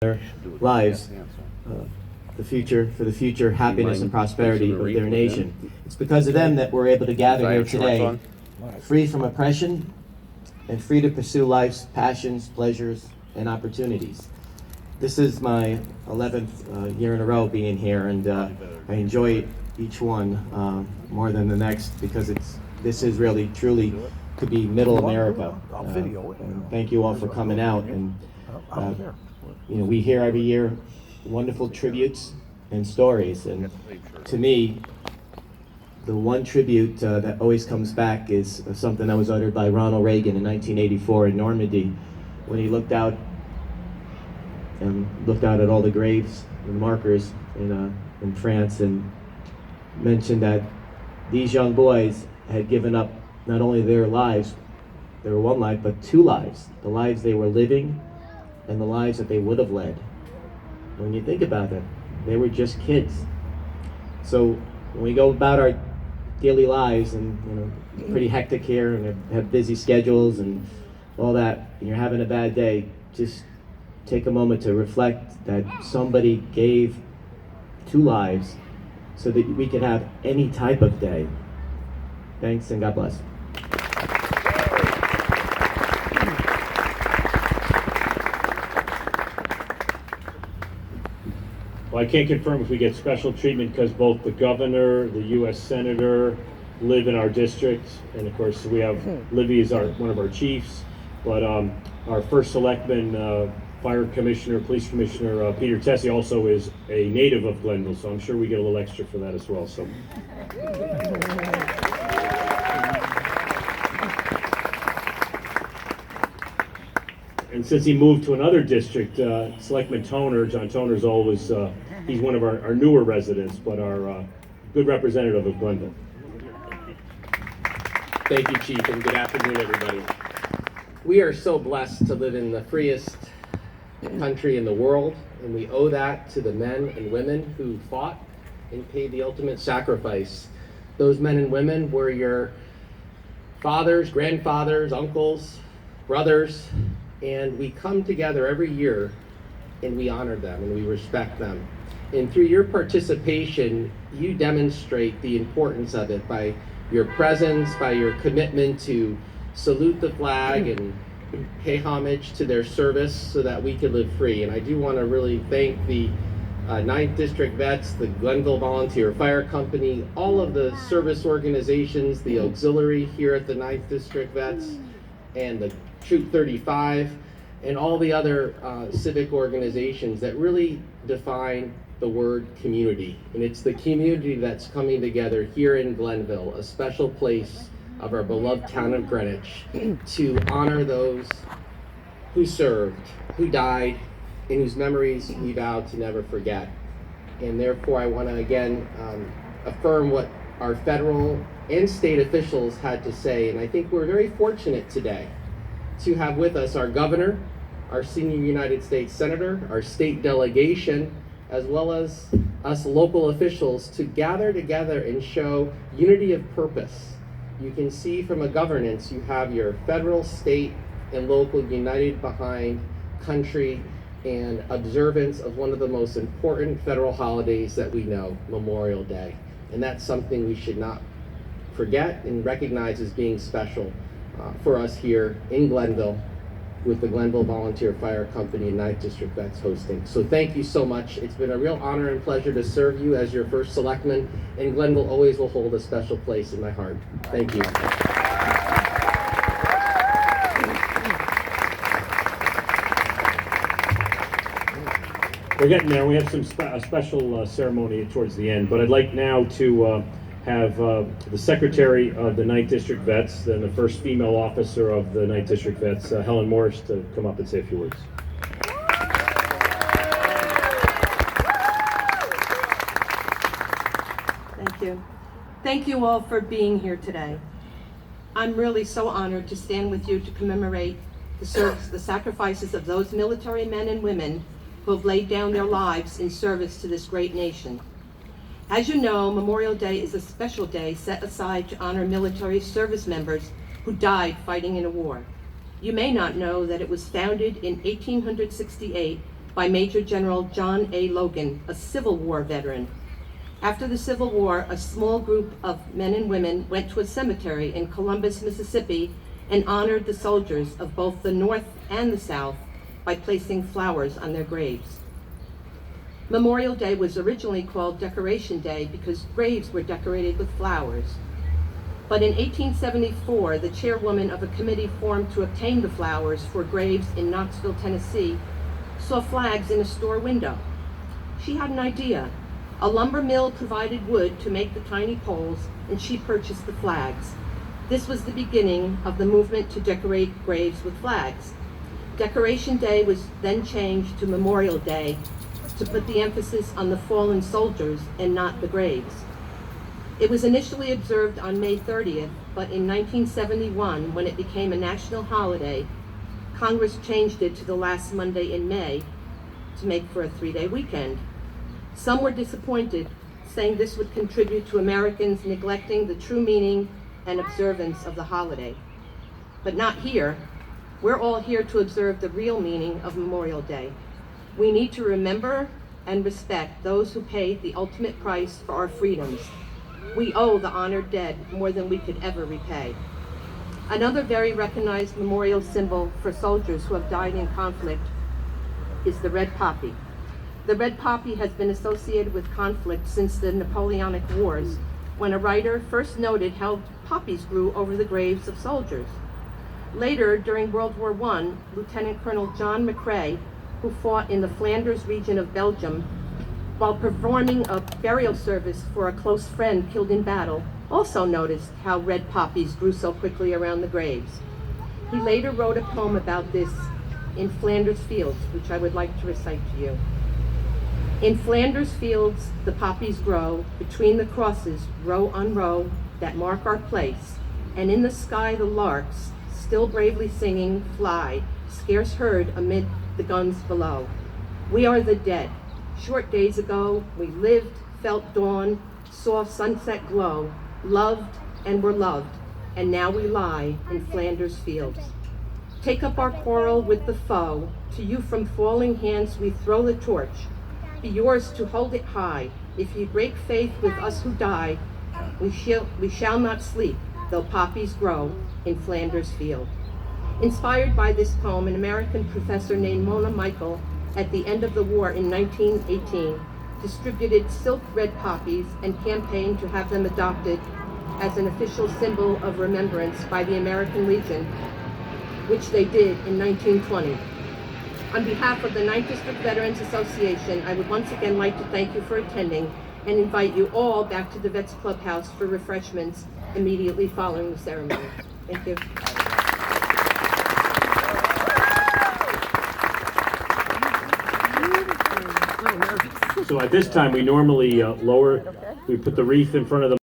their lives, for the future happiness and prosperity of their nation. It's because of them that we're able to gather here today, free from oppression and free to pursue life's passions, pleasures, and opportunities. This is my 11th year in a row being here, and I enjoy each one more than the next because this is really, truly, could be Middle America. And thank you all for coming out. And we hear every year wonderful tributes and stories, and to me, the one tribute that always comes back is something that was uttered by Ronald Reagan in 1984 in Normandy, when he looked out at all the graves and markers in France, and mentioned that these young boys had given up not only their lives, their one life, but two lives, the lives they were living and the lives that they would have led. When you think about it, they were just kids. So when we go about our daily lives, and pretty hectic here, and have busy schedules and all that, and you're having a bad day, just take a moment to reflect that somebody gave two lives so that we could have any type of day. Thanks, and God bless. Well, I can't confirm if we get special treatment because both the governor, the U.S. senator live in our district, and of course we have Libby as one of our chiefs, but our first selectman, fire commissioner, police commissioner, Peter Tessie also is a native of Glenville, so I'm sure we get a little extra for that as well. So. And since he moved to another district, Selectman Toner, John Toner's always, he's one of our newer residents, but our good representative of Glenville. Thank you, Chief, and good afternoon, everybody. We are so blessed to live in the freest country in the world, and we owe that to the men and women who fought and paid the ultimate sacrifice. Those men and women were your fathers, grandfathers, uncles, brothers, and we come together every year and we honor them and we respect them. And through your participation, you demonstrate the importance of it by your presence, by your commitment to salute the flag and pay homage to their service so that we can live free. And I do want to really thank the 9th District Vets, the Glenville Volunteer Fire Company, all of the service organizations, the auxiliary here at the 9th District Vets, and the Troop 35, and all the other civic organizations that really define the word community. And it's the community that's coming together here in Glenville, a special place of our beloved town of Greenwich, to honor those who served, who died, and whose memories we vow to never forget. And therefore I want to again affirm what our federal and state officials had to say. And I think we're very fortunate today to have with us our governor, our senior United States senator, our state delegation, as well as us local officials, to gather together and show unity of purpose. You can see from a governance, you have your federal, state, and local united behind country and observance of one of the most important federal holidays that we know, Memorial Day. And that's something we should not forget and recognize as being special for us here in Glenville, with the Glenville Volunteer Fire Company and 9th District Vets hosting. So thank you so much. It's been a real honor and pleasure to serve you as your first selectman, and Glenville always will hold a special place in my heart. Thank you. We're getting there. We have some special ceremony towards the end, but I'd like now to have the Secretary of the 9th District Vets and the first female officer of the 9th District Vets, Helen Morris, to come up and say a few words. Thank you. Thank you all for being here today. I'm really so honored to stand with you to commemorate the sacrifices of those military men and women who have laid down their lives in service to this great nation. As you know, Memorial Day is a special day set aside to honor military service members who died fighting in a war. You may not know that it was founded in 1868 by Major General John A. Logan, a Civil War veteran. After the Civil War, a small group of men and women went to a cemetery in Columbus, Mississippi, and honored the soldiers of both the North and the South by placing flowers on their graves. Memorial Day was originally called Decoration Day because graves were decorated with flowers. But in 1874, the chairwoman of a committee formed to obtain the flowers for graves in Knoxville, Tennessee, saw flags in a store window. She had an idea. A lumber mill provided wood to make the tiny poles, and she purchased the flags. This was the beginning of the movement to decorate graves with flags. Decoration Day was then changed to Memorial Day to put the emphasis on the fallen soldiers and not the graves. It was initially observed on May 30th, but in 1971, when it became a national holiday, Congress changed it to the last Monday in May to make for a 3-day weekend. Some were disappointed, saying this would contribute to Americans neglecting the true meaning and observance of the holiday. But not here. We're all here to observe the real meaning of Memorial Day. We need to remember and respect those who paid the ultimate price for our freedoms. We owe the honored dead more than we could ever repay. Another very recognized memorial symbol for soldiers who have died in conflict is the red poppy. The red poppy has been associated with conflict since the Napoleonic Wars, when a writer first noted how poppies grew over the graves of soldiers. Later, during World War I, Lieutenant Colonel John McCrae, who fought in the Flanders region of Belgium, while performing a burial service for a close friend killed in battle, also noticed how red poppies grew so quickly around the graves. He later wrote a poem about this in Flanders Fields, which I would like to recite to you. In Flanders fields the poppies grow, between the crosses, row on row, that mark our place, and in the sky the larks, still bravely singing, fly, scarce heard amid the guns below. We are the dead. Short days ago, we lived, felt dawn, saw sunset glow, loved and were loved, and now we lie in Flanders fields. Take up our quarrel with the foe, to you from falling hands we throw the torch. Be yours to hold it high. If ye break faith with us who die, we shall not sleep, though poppies grow in Flanders field. Inspired by this poem, an American professor named Mona Michael, at the end of the war in 1918, distributed silk red poppies and campaigned to have them adopted as an official symbol of remembrance by the American Legion, which they did in 1920. On behalf of the 9th District Veterans Association, I would once again like to thank you for attending and invite you all back to the Vets Clubhouse for refreshments immediately following the ceremony. Thank you. So at this time, we normally we put the wreath in front of the